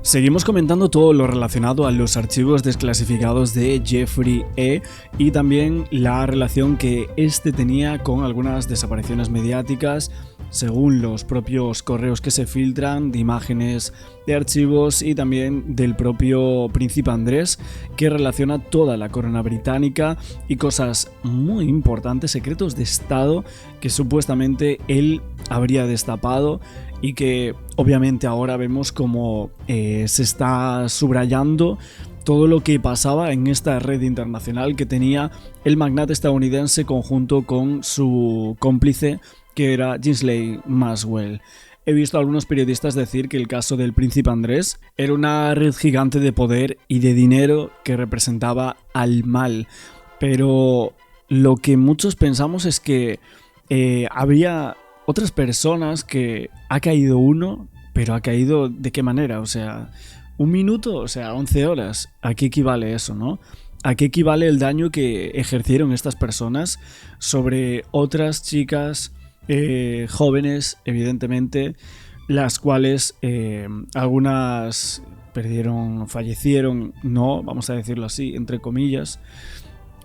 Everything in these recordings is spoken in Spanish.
Seguimos comentando todo lo relacionado a los archivos desclasificados de Jeffrey E. y también la relación que este tenía con algunas desapariciones mediáticas, según los propios correos que se filtran, de imágenes, de archivos y también del propio príncipe Andrés, que relaciona toda la corona británica y cosas muy importantes, secretos de Estado que supuestamente él habría destapado y que obviamente ahora vemos como se está subrayando todo lo que pasaba en esta red internacional que tenía el magnate estadounidense conjunto con su cómplice, que era Ghislaine Maxwell. He visto a algunos periodistas decir que el caso del príncipe Andrés era una red gigante de poder y de dinero que representaba al mal, pero lo que muchos pensamos es que habría otras personas que ha caído uno, pero ha caído ¿de qué manera? O sea, un minuto, o sea, 11 horas. ¿A qué equivale eso, no? ¿A qué equivale el daño que ejercieron estas personas sobre otras chicas jóvenes, evidentemente, las cuales algunas fallecieron, no, vamos a decirlo así, entre comillas,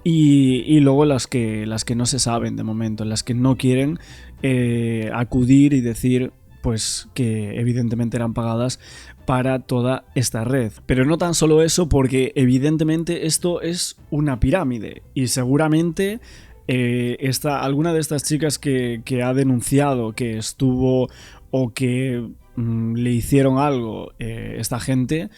y luego las que no se saben de momento, las que no quieren acudir y decir pues que evidentemente eran pagadas para toda esta red. Pero no tan solo eso, porque evidentemente esto es una pirámide y seguramente alguna de estas chicas que ha denunciado que estuvo o que le hicieron algo esta gente,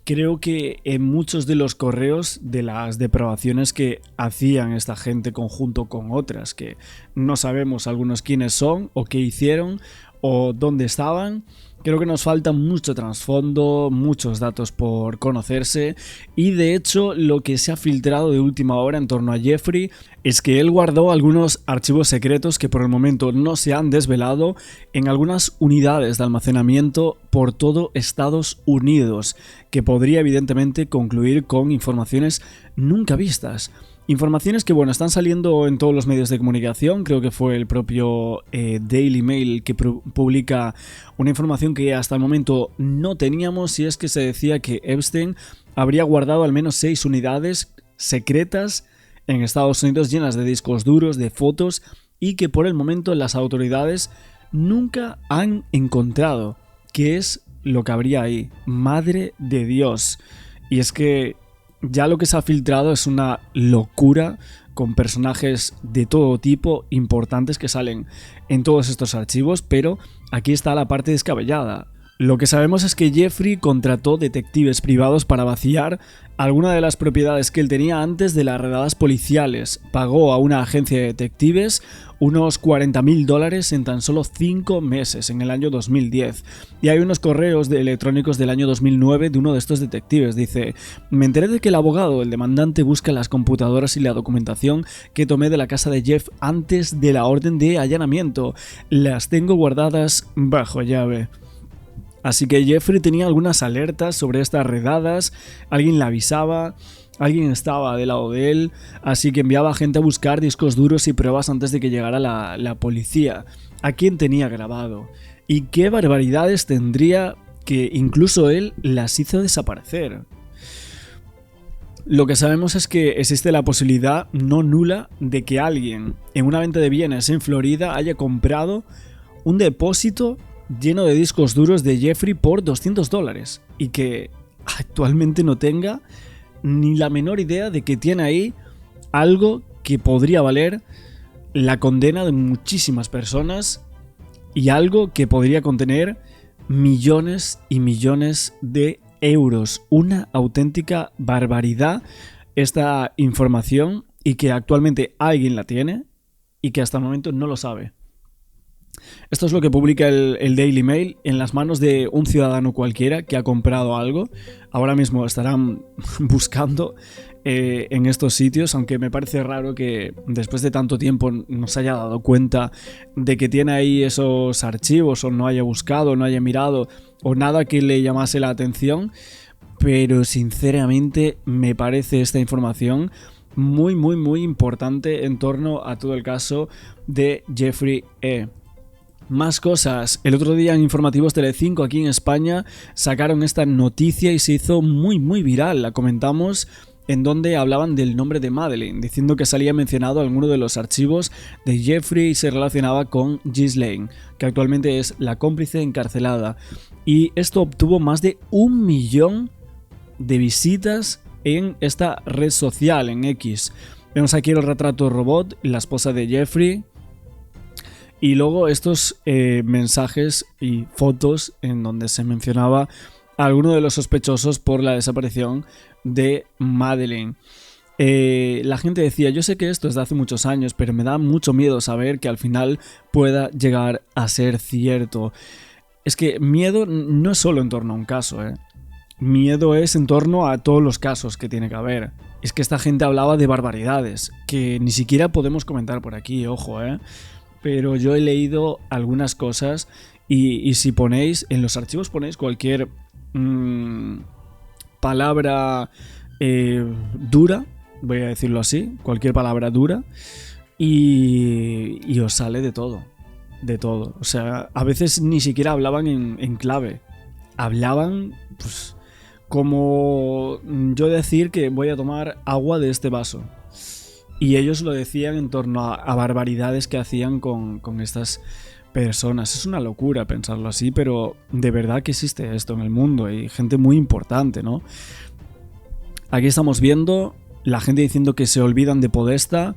creo que en muchos de los correos de las depravaciones que hacían esta gente conjunto con otras, que no sabemos algunos quiénes son o qué hicieron o dónde estaban, creo que nos falta mucho trasfondo, muchos datos por conocerse y de hecho lo que se ha filtrado de última hora en torno a Jeffrey es que él guardó algunos archivos secretos que por el momento no se han desvelado en algunas unidades de almacenamiento por todo Estados Unidos, que podría evidentemente concluir con informaciones nunca vistas. Informaciones que, bueno, están saliendo en todos los medios de comunicación. Creo que fue el propio Daily Mail que publica una información que hasta el momento no teníamos, y es que se decía que Epstein habría guardado al menos 6 unidades secretas en Estados Unidos llenas de discos duros, de fotos, y que por el momento las autoridades nunca han encontrado qué es lo que habría ahí. Madre de Dios. Y es que ya lo que se ha filtrado es una locura, con personajes de todo tipo importantes que salen en todos estos archivos, pero aquí está la parte descabellada. Lo que sabemos es que Jeffrey contrató detectives privados para vaciar alguna de las propiedades que él tenía antes de las redadas policiales. Pagó a una agencia de detectives unos $40,000 en tan solo 5 meses, en el año 2010. Y hay unos correos electrónicos del año 2009 de uno de estos detectives. Dice: me enteré de que el abogado, el demandante, busca las computadoras y la documentación que tomé de la casa de Jeff antes de la orden de allanamiento. Las tengo guardadas bajo llave. Así que Jeffrey tenía algunas alertas sobre estas redadas, alguien le avisaba, alguien estaba del lado de él, así que enviaba a gente a buscar discos duros y pruebas antes de que llegara la policía. ¿A quién tenía grabado? ¿Y qué barbaridades tendría que incluso él las hizo desaparecer? Lo que sabemos es que existe la posibilidad no nula de que alguien en una venta de bienes en Florida haya comprado un depósito lleno de discos duros de Jeffrey por $200 y que actualmente no tenga ni la menor idea de que tiene ahí algo que podría valer la condena de muchísimas personas y algo que podría contener millones y millones de euros. Una auténtica barbaridad esta información, y que actualmente alguien la tiene y que hasta el momento no lo sabe. Esto es lo que publica el Daily Mail en las manos de un ciudadano cualquiera que ha comprado algo. Ahora mismo estarán buscando en estos sitios, aunque me parece raro que después de tanto tiempo no se haya dado cuenta de que tiene ahí esos archivos, o no haya buscado, no haya mirado, o nada que le llamase la atención. Pero sinceramente me parece esta información muy, muy, muy importante en torno a todo el caso de Jeffrey E. Más cosas. El otro día en Informativos Telecinco aquí en España sacaron esta noticia y se hizo muy viral. La comentamos en donde hablaban del nombre de Madeleine, diciendo que salía mencionado alguno de los archivos de Jeffrey y se relacionaba con Ghislaine, que actualmente es la cómplice encarcelada. Y esto obtuvo más de 1 millón de visitas en esta red social, en X. Vemos aquí el retrato robot, la esposa de Jeffrey. Y luego estos mensajes y fotos en donde se mencionaba a alguno de los sospechosos por la desaparición de Madeleine. La gente decía, yo sé que esto es de hace muchos años, pero me da mucho miedo saber que al final pueda llegar a ser cierto. Es que miedo no es solo en torno a un caso, Miedo es en torno a todos los casos que tiene que haber. Es que esta gente hablaba de barbaridades, que ni siquiera podemos comentar por aquí, ojo, Pero yo he leído algunas cosas y si ponéis, en los archivos ponéis cualquier palabra dura, voy a decirlo así, cualquier palabra dura, y os sale de todo, O sea, a veces ni siquiera hablaban en clave, hablaban pues como yo decir que voy a tomar agua de este vaso. Y ellos lo decían en torno a barbaridades que hacían con estas personas. Es una locura pensarlo así, pero de verdad que existe esto en el mundo y gente muy importante, ¿no? Aquí estamos viendo la gente diciendo que se olvidan de Podesta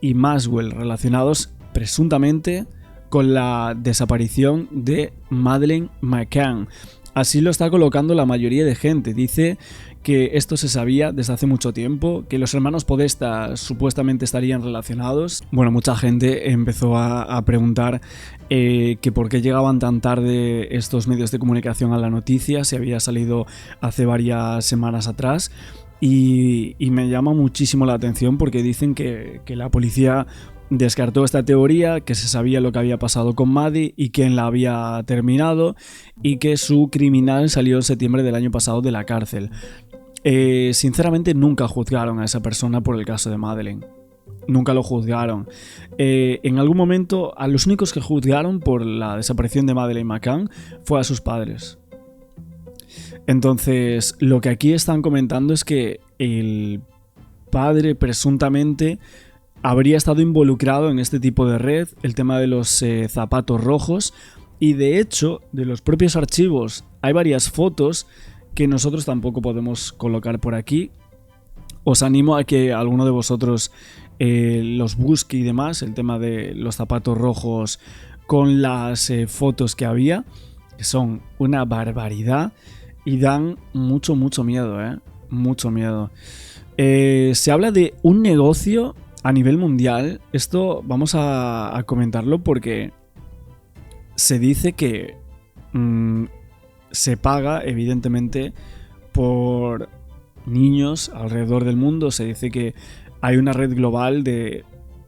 y Maxwell, relacionados presuntamente con la desaparición de Madeleine McCann. Así lo está colocando la mayoría de gente. Dice que esto se sabía desde hace mucho tiempo, que los hermanos Podesta supuestamente estarían relacionados. Bueno, mucha gente empezó a preguntar que por qué llegaban tan tarde estos medios de comunicación a la noticia, si había salido hace varias semanas atrás. Y me llama muchísimo la atención porque dicen que la policía descartó esta teoría, que se sabía lo que había pasado con Maddie y quién la había terminado, y que su criminal salió en septiembre del año pasado de la cárcel. Sinceramente nunca juzgaron a esa persona por el caso de Madeleine. Nunca lo juzgaron. En algún momento a los únicos que juzgaron por la desaparición de Madeleine McCann fue a sus padres. Entonces, lo que aquí están comentando es que el padre presuntamente habría estado involucrado en este tipo de red, el tema de los zapatos rojos, y de hecho, de los propios archivos hay varias fotos que nosotros tampoco podemos colocar por aquí. Os animo a que alguno de vosotros los busque y demás, el tema de los zapatos rojos con las fotos que había, que son una barbaridad y dan mucho miedo, mucho miedo. Se habla de un negocio a nivel mundial. Esto vamos a comentarlo porque se dice que se paga evidentemente por niños alrededor del mundo. Se dice que hay una red global de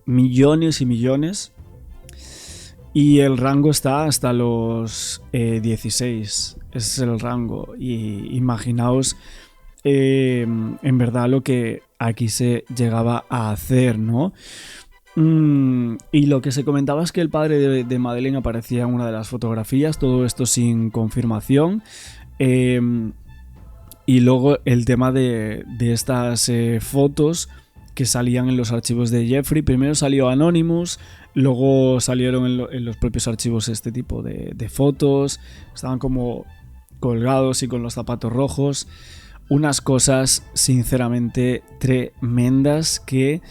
millones y millones y el rango está hasta los 16. Ese es el rango. Y imaginaos en verdad lo que aquí se llegaba a hacer, ¿no? Y lo que se comentaba es que el padre de Madeleine aparecía en una de las fotografías, todo esto sin confirmación. Y luego el tema de estas fotos que salían en los archivos de Jeffrey. Primero salió Anonymous, luego salieron en los propios archivos este tipo de fotos. Estaban como colgados y con los zapatos rojos. Unas cosas sinceramente tremendas que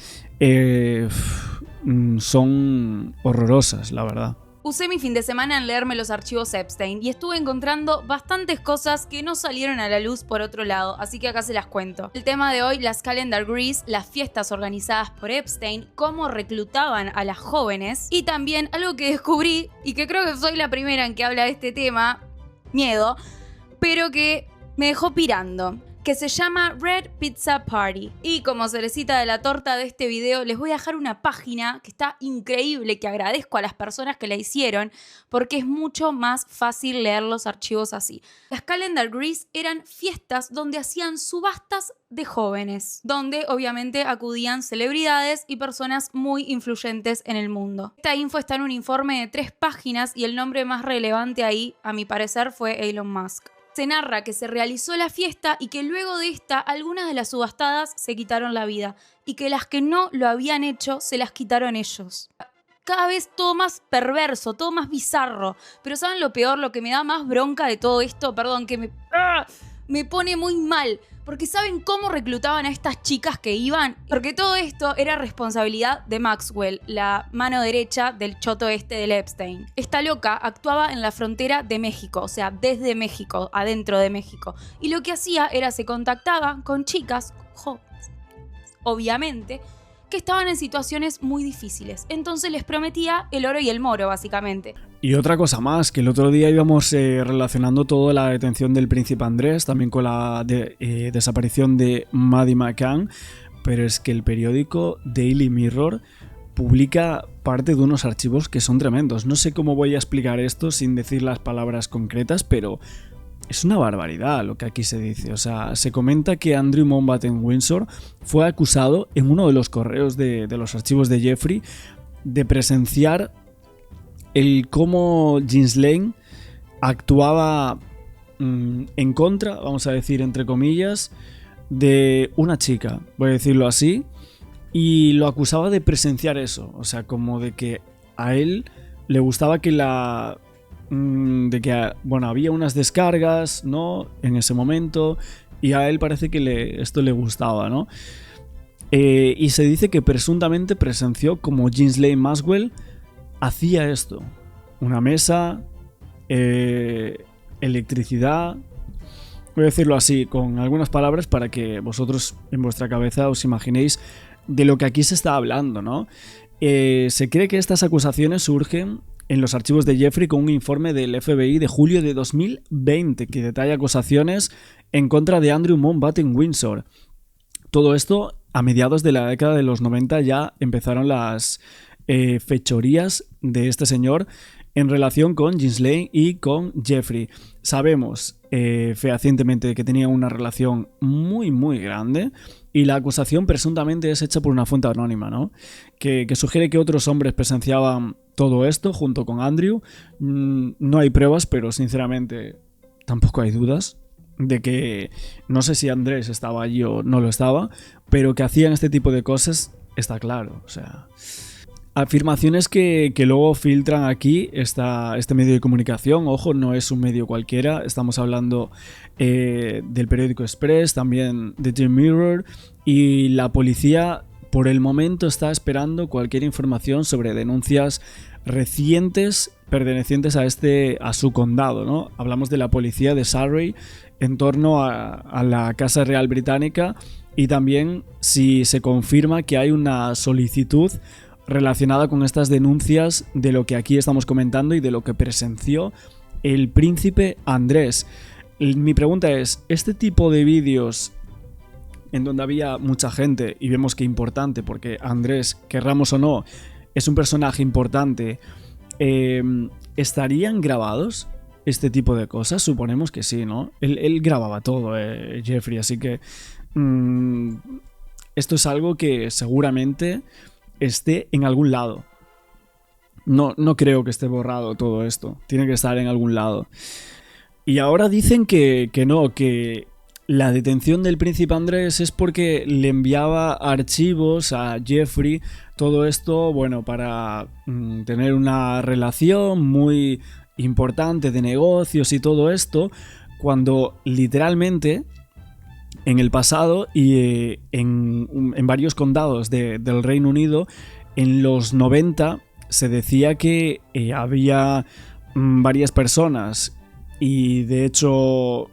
son horrorosas, la verdad. Usé mi fin de semana en leerme los archivos Epstein y estuve encontrando bastantes cosas que no salieron a la luz por otro lado, así que acá se las cuento. El tema de hoy, las Calendar Grease, las fiestas organizadas por Epstein, cómo reclutaban a las jóvenes, y también algo que descubrí, y que creo que soy la primera en que habla de este tema, miedo, pero que me dejó pirando. que se llama Red Pizza Party. Y como cerecita de la torta de este video, les voy a dejar una página que está increíble, que agradezco a las personas que la hicieron, porque es mucho más fácil leer los archivos así. Las Calendar Grease eran fiestas donde hacían subastas de jóvenes, donde obviamente acudían celebridades y personas muy influyentes en el mundo. Esta info está en un informe de 3 páginas y el nombre más relevante ahí, a mi parecer, fue Elon Musk. Se narra que se realizó la fiesta y que luego de esta algunas de las subastadas se quitaron la vida y que las que no lo habían hecho se las quitaron ellos. Cada vez todo más perverso, todo más bizarro. Pero ¿saben lo peor? Lo que me da más bronca de todo esto, perdón, que me pone muy mal. Porque ¿saben cómo reclutaban a estas chicas que iban? Porque todo esto era responsabilidad de Maxwell, la mano derecha del choto este del Epstein. Esta loca actuaba en la frontera de México, o sea, desde México, adentro de México. Y lo que hacía era se contactaba con chicas, jóvenes, obviamente, que estaban en situaciones muy difíciles. Entonces les prometía el oro y el moro, básicamente. Y otra cosa más, que el otro día íbamos relacionando toda la detención del príncipe Andrés, también con la desaparición de Maddie McCann, pero es que el periódico Daily Mirror publica parte de unos archivos que son tremendos. No sé cómo voy a explicar esto sin decir las palabras concretas, pero es una barbaridad lo que aquí se dice. O sea, se comenta que Andrew Mountbatten-Windsor fue acusado en uno de los correos de los archivos de Jeffrey de presenciar el cómo Ghislaine actuaba en contra, vamos a decir entre comillas, de una chica, voy a decirlo así, y lo acusaba de presenciar eso. O sea, como de que a él le gustaba que había unas descargas, ¿no? En ese momento, y a él parece que esto le gustaba, ¿no? Y se dice que presuntamente presenció como Ghislaine Maxwell hacía esto. Una mesa, electricidad, voy a decirlo así, con algunas palabras para que vosotros en vuestra cabeza os imaginéis de lo que aquí se está hablando, ¿no? Se cree que estas acusaciones surgen en los archivos de Jeffrey con un informe del FBI de julio de 2020 que detalla acusaciones en contra de Andrew Mountbatten-Windsor. Todo esto a mediados de la década de los 90 ya empezaron las fechorías de este señor en relación con Ghislaine y con Jeffrey. Sabemos fehacientemente que tenía una relación muy muy grande y la acusación presuntamente es hecha por una fuente anónima, ¿no? Que sugiere que otros hombres presenciaban todo esto junto con Andrew. No hay pruebas, pero sinceramente tampoco hay dudas de que, no sé si Andrés estaba allí o no lo estaba, pero que hacían este tipo de cosas está claro. O sea, afirmaciones que luego filtran aquí este medio de comunicación. Ojo, no es un medio cualquiera, estamos hablando del periódico Express, también de The Mirror, y la policía por el momento está esperando cualquier información sobre denuncias recientes pertenecientes a su condado, ¿no? Hablamos de la policía de Surrey en torno a la Casa Real Británica, y también si se confirma que hay una solicitud relacionada con estas denuncias de lo que aquí estamos comentando y de lo que presenció el príncipe Andrés. Mi pregunta es, ¿este tipo de vídeos en donde había mucha gente, y vemos que importante, porque Andrés, querramos o no, es un personaje importante, ¿estarían grabados este tipo de cosas? Suponemos que sí, ¿no? Él grababa todo, Jeffrey, así que esto es algo que seguramente esté en algún lado. No creo que esté borrado todo esto. Tiene que estar en algún lado. Y ahora dicen que no, que la detención del príncipe Andrés es porque le enviaba archivos a Jeffrey. Todo esto, bueno, para tener una relación muy importante de negocios y todo esto, cuando literalmente en el pasado y en varios condados del Reino Unido, en los 90 se decía que había varias personas, y de hecho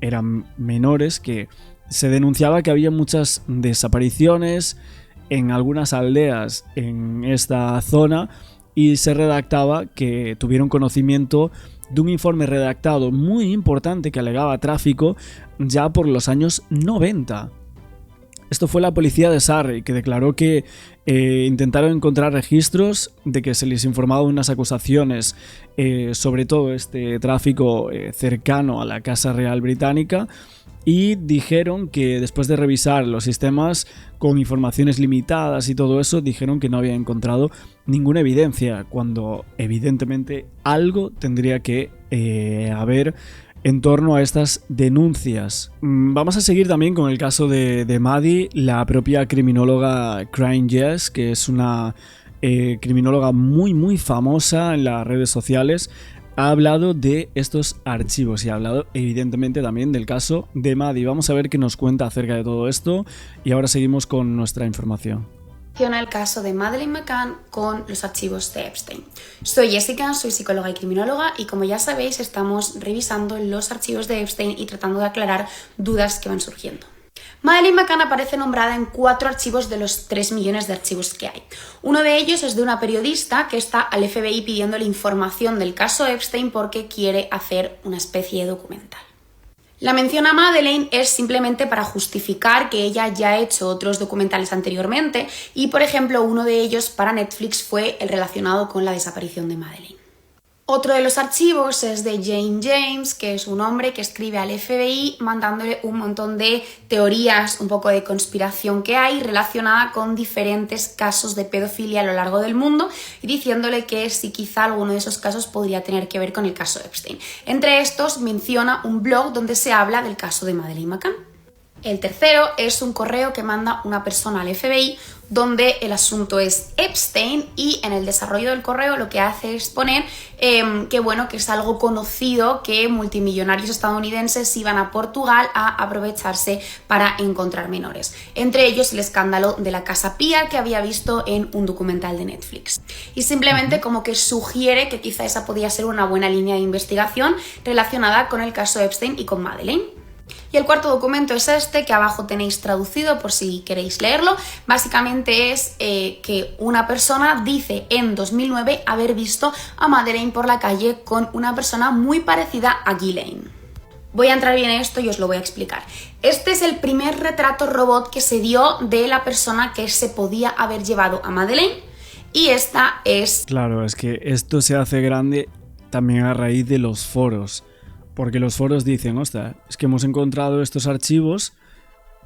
eran menores, que se denunciaba que había muchas desapariciones en algunas aldeas en esta zona, y se redactaba que tuvieron conocimiento de un informe redactado muy importante que alegaba tráfico ya por los años 90. Esto fue la policía de Surrey, que declaró que intentaron encontrar registros de que se les informaba unas acusaciones sobre todo este tráfico cercano a la Casa Real Británica, y dijeron que después de revisar los sistemas con informaciones limitadas y todo eso, dijeron que no habían encontrado ninguna evidencia, cuando evidentemente algo tendría que haber en torno a estas denuncias. Vamos a seguir también con el caso de Maddie. La propia criminóloga Crime Jess, que es una criminóloga muy famosa en las redes sociales, ha hablado de estos archivos y ha hablado evidentemente también del caso de Maddie. Vamos a ver qué nos cuenta acerca de todo esto y ahora seguimos con nuestra información. El caso de Madeleine McCann con los archivos de Epstein. Soy Jessica, soy psicóloga y criminóloga y como ya sabéis estamos revisando los archivos de Epstein y tratando de aclarar dudas que van surgiendo. Madeleine McCann aparece nombrada en 4 archivos de los 3 millones de archivos que hay. Uno de ellos es de una periodista que está al FBI pidiéndole información del caso Epstein porque quiere hacer una especie de documental. La mención a Madeleine es simplemente para justificar que ella ya ha hecho otros documentales anteriormente y, por ejemplo, uno de ellos para Netflix fue el relacionado con la desaparición de Madeleine. Otro de los archivos es de Jane James, que es un hombre que escribe al FBI mandándole un montón de teorías, un poco de conspiración que hay relacionada con diferentes casos de pedofilia a lo largo del mundo y diciéndole que si quizá alguno de esos casos podría tener que ver con el caso Epstein. Entre estos menciona un blog donde se habla del caso de Madeleine McCann. El tercero es un correo que manda una persona al FBI donde el asunto es Epstein y en el desarrollo del correo lo que hace es poner que es algo conocido que multimillonarios estadounidenses iban a Portugal a aprovecharse para encontrar menores. Entre ellos el escándalo de la Casa Pía que había visto en un documental de Netflix. Y simplemente como que sugiere que quizá esa podía ser una buena línea de investigación relacionada con el caso Epstein y con Madeleine. Y el cuarto documento es este, que abajo tenéis traducido por si queréis leerlo. Básicamente es que una persona dice en 2009 haber visto a Madeleine por la calle con una persona muy parecida a Ghislaine. Voy a entrar bien en esto y os lo voy a explicar. Este es el primer retrato robot que se dio de la persona que se podía haber llevado a Madeleine y esta es... Claro, es que esto se hace grande también a raíz de los foros. Porque los foros dicen, ostras, es que hemos encontrado estos archivos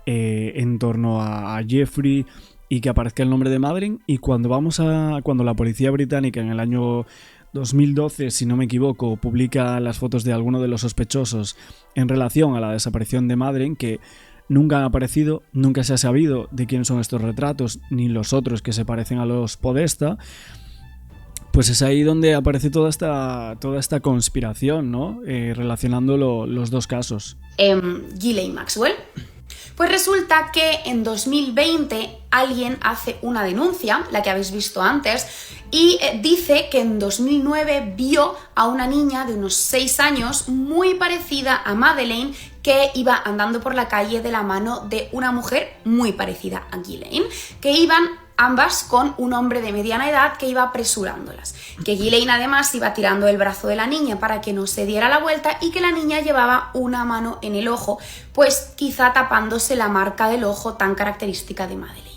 en torno a Jeffrey y que aparezca el nombre de Madeleine, y cuando la policía británica en el año 2012, si no me equivoco, publica las fotos de alguno de los sospechosos en relación a la desaparición de Madeleine, que nunca han aparecido, nunca se ha sabido de quién son estos retratos, ni los otros que se parecen a los Podesta. Pues es ahí donde aparece toda esta conspiración, ¿no? Relacionando los dos casos. Ghislaine Maxwell. Pues resulta que en 2020 alguien hace una denuncia, la que habéis visto antes, y dice que en 2009 vio a una niña de unos 6 años muy parecida a Madeleine que iba andando por la calle de la mano de una mujer muy parecida a Ghislaine, que iban ambas con un hombre de mediana edad que iba apresurándolas. Que Ghislaine además iba tirando el brazo de la niña para que no se diera la vuelta y que la niña llevaba una mano en el ojo, pues quizá tapándose la marca del ojo tan característica de Madeleine.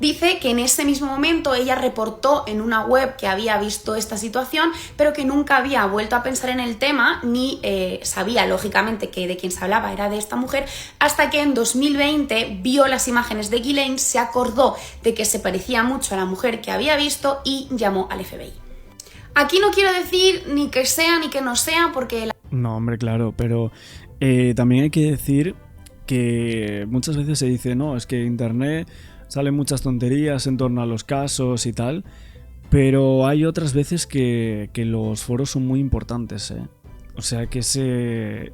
Dice que en ese mismo momento ella reportó en una web que había visto esta situación, pero que nunca había vuelto a pensar en el tema, ni sabía lógicamente que de quien se hablaba era de esta mujer, hasta que en 2020 vio las imágenes de Ghislaine, se acordó de que se parecía mucho a la mujer que había visto y llamó al FBI. Aquí no quiero decir ni que sea ni que no sea porque... No, hombre, claro, pero también hay que decir que muchas veces se dice, no, es que Internet... salen muchas tonterías en torno a los casos y tal, pero hay otras veces que los foros son muy importantes, ¿eh? O sea que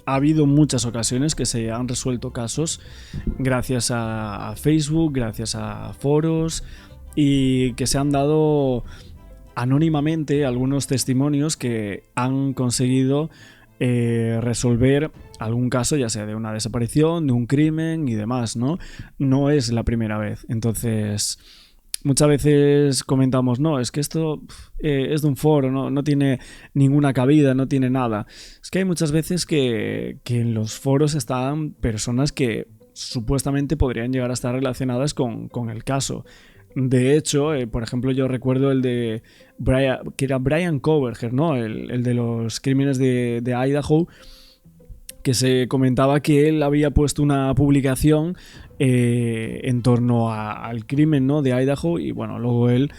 ha habido muchas ocasiones que se han resuelto casos gracias a Facebook, gracias a foros, y que se han dado anónimamente algunos testimonios que han conseguido resolver algún caso, ya sea de una desaparición, de un crimen y demás, ¿no? No es la primera vez. Entonces, muchas veces comentamos, no, es que esto es de un foro, no tiene ninguna cabida, no tiene nada. Es que hay muchas veces que en los foros están personas que supuestamente podrían llegar a estar relacionadas con el caso. De hecho, por ejemplo, yo recuerdo el de que era Brian Koberger, ¿no? El de los crímenes de Idaho, que se comentaba que él había puesto una publicación en torno al crimen, ¿no?, de Idaho, y bueno, luego él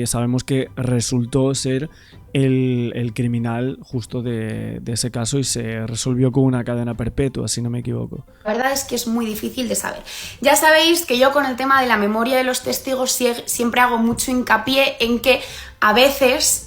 sabemos que resultó ser el criminal justo de ese caso y se resolvió con una cadena perpetua, si no me equivoco. La verdad es que es muy difícil de saber. Ya sabéis que yo con el tema de la memoria de los testigos siempre hago mucho hincapié en que a veces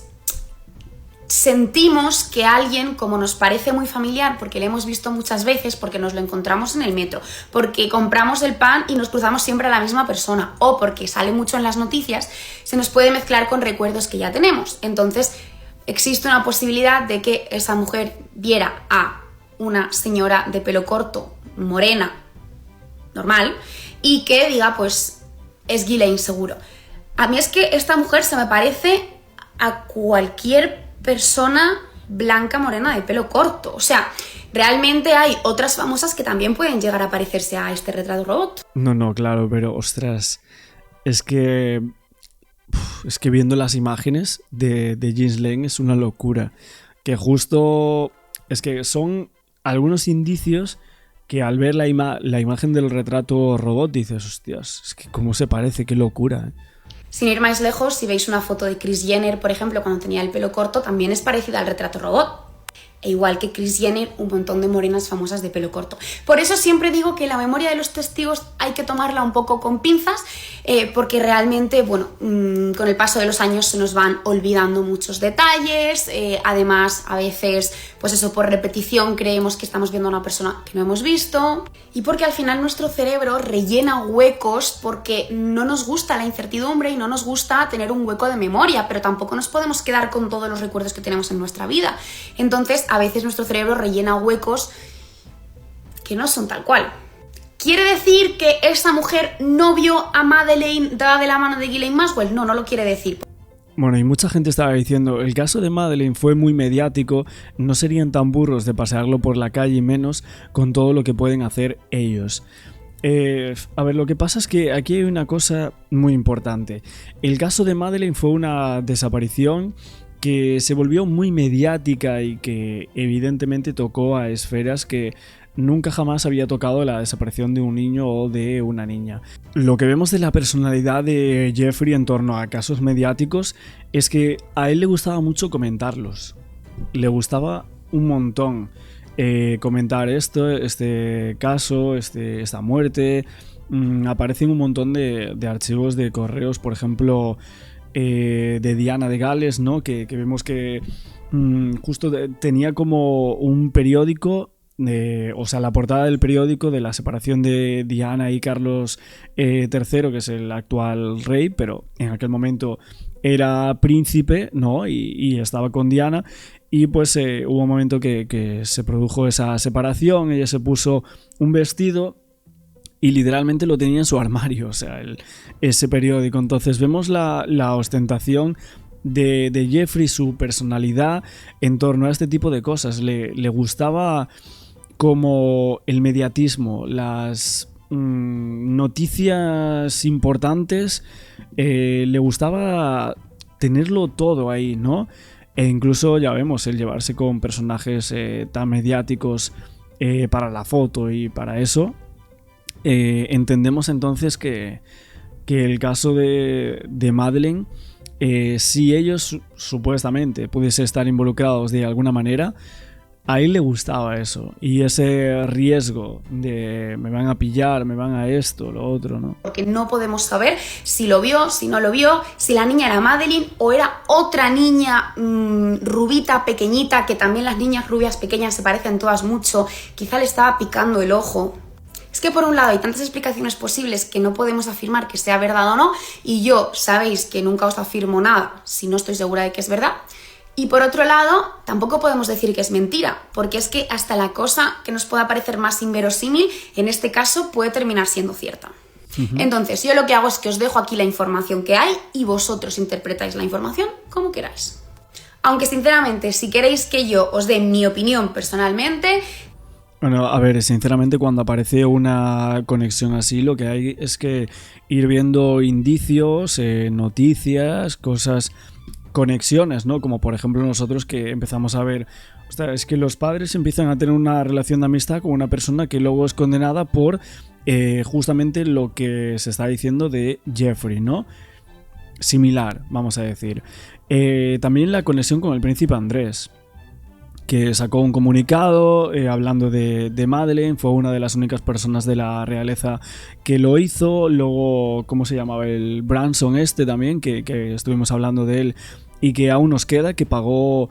sentimos que alguien, como nos parece muy familiar, porque lo hemos visto muchas veces, porque nos lo encontramos en el metro, porque compramos el pan y nos cruzamos siempre a la misma persona, o porque sale mucho en las noticias, se nos puede mezclar con recuerdos que ya tenemos. Entonces, existe una posibilidad de que esa mujer viera a una señora de pelo corto, morena, normal, y que diga, pues, es Ghislaine seguro. A mí es que esta mujer se me parece a cualquier persona blanca, morena, de pelo corto. O sea, realmente hay otras famosas que también pueden llegar a parecerse a este retrato robot. No, claro, pero ostras, es que viendo las imágenes de Ghislaine es una locura. Que justo es que son algunos indicios que al ver la imagen del retrato robot dices, hostias, es que cómo se parece, qué locura, ¿eh? Sin ir más lejos, si veis una foto de Kris Jenner, por ejemplo, cuando tenía el pelo corto, también es parecida al retrato robot. E igual que Kris Jenner, un montón de morenas famosas de pelo corto. Por eso siempre digo que la memoria de los testigos hay que tomarla un poco con pinzas, porque realmente, bueno, con el paso de los años se nos van olvidando muchos detalles, además a veces, pues eso, por repetición creemos que estamos viendo a una persona que no hemos visto, y porque al final nuestro cerebro rellena huecos porque no nos gusta la incertidumbre y no nos gusta tener un hueco de memoria, pero tampoco nos podemos quedar con todos los recuerdos que tenemos en nuestra vida. Entonces, a veces nuestro cerebro rellena huecos que no son tal cual. ¿Quiere decir que esta mujer no vio a Madeleine dada de la mano de Ghislaine Maxwell? No lo quiere decir. Bueno, y mucha gente estaba diciendo, el caso de Madeleine fue muy mediático, no serían tan burros de pasearlo por la calle y menos con todo lo que pueden hacer ellos. A ver, lo que pasa es que aquí hay una cosa muy importante. El caso de Madeleine fue una desaparición que se volvió muy mediática y que evidentemente tocó a esferas que nunca jamás había tocado la desaparición de un niño o de una niña. Lo que vemos de la personalidad de Jeffrey en torno a casos mediáticos es que a él le gustaba mucho comentarlos. Le gustaba un montón comentar este caso, esta muerte. Aparecen un montón de archivos de correos, por ejemplo, de Diana de Gales, ¿no? Que vemos que justo tenía como un periódico, o sea, la portada del periódico de la separación de Diana y Carlos III, que es el actual rey, pero en aquel momento era príncipe, ¿no? Y estaba con Diana, y pues hubo un momento que se produjo esa separación, ella se puso un vestido y literalmente lo tenía en su armario, o sea, ese periódico. Entonces vemos la ostentación de Jeffrey, su personalidad en torno a este tipo de cosas. Le gustaba como el mediatismo, las noticias importantes, le gustaba tenerlo todo ahí, ¿no? E incluso ya vemos el llevarse con personajes tan mediáticos para la foto y para eso. Entendemos entonces que el caso de Madeleine, si ellos supuestamente pudiesen estar involucrados de alguna manera, a él le gustaba eso, y ese riesgo de me van a pillar, me van a esto, lo otro, ¿no? Porque no podemos saber si lo vio, si no lo vio, si la niña era Madeleine o era otra niña rubita, pequeñita, que también las niñas rubias pequeñas se parecen todas mucho, quizá le estaba picando el ojo. Es que por un lado hay tantas explicaciones posibles que no podemos afirmar que sea verdad o no, y yo sabéis que nunca os afirmo nada si no estoy segura de que es verdad. Y por otro lado, tampoco podemos decir que es mentira, porque es que hasta la cosa que nos pueda parecer más inverosímil, en este caso puede terminar siendo cierta. Entonces, yo lo que hago es que os dejo aquí la información que hay y vosotros interpretáis la información como queráis. Aunque sinceramente, si queréis que yo os dé mi opinión personalmente... Bueno, a ver, sinceramente cuando aparece una conexión así, lo que hay es que ir viendo indicios, noticias, cosas, conexiones, ¿no? Como por ejemplo nosotros que empezamos a ver, es que los padres empiezan a tener una relación de amistad con una persona que luego es condenada por justamente lo que se está diciendo de Jeffrey, ¿no? Similar, vamos a decir. También la conexión con el príncipe Andrés, que sacó un comunicado hablando de Madeleine, fue una de las únicas personas de la realeza que lo hizo. Luego, ¿cómo se llamaba? El Branson también, que estuvimos hablando de él y que aún nos queda, que pagó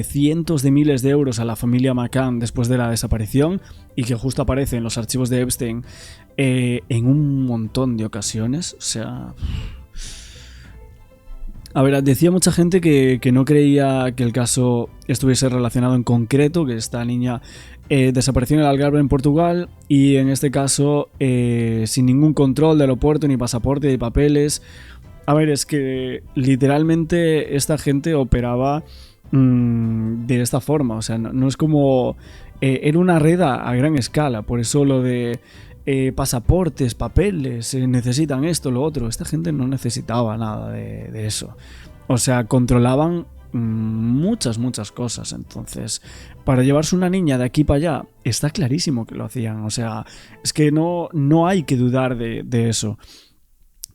cientos de miles de euros a la familia McCann después de la desaparición y que justo aparece en los archivos de Epstein en un montón de ocasiones. O sea... A ver, decía mucha gente que no creía que el caso estuviese relacionado en concreto, que esta niña desapareció en el Algarve en Portugal y en este caso sin ningún control de aeropuerto, ni pasaporte, ni papeles. A ver, es que literalmente esta gente operaba de esta forma, o sea, no es como... era una red a gran escala, por eso lo de... pasaportes, papeles, necesitan esto, lo otro. Esta gente no necesitaba nada de eso. O sea, controlaban muchas cosas. Entonces, para llevarse una niña de aquí para allá, está clarísimo que lo hacían. O sea, es que no hay que dudar de eso.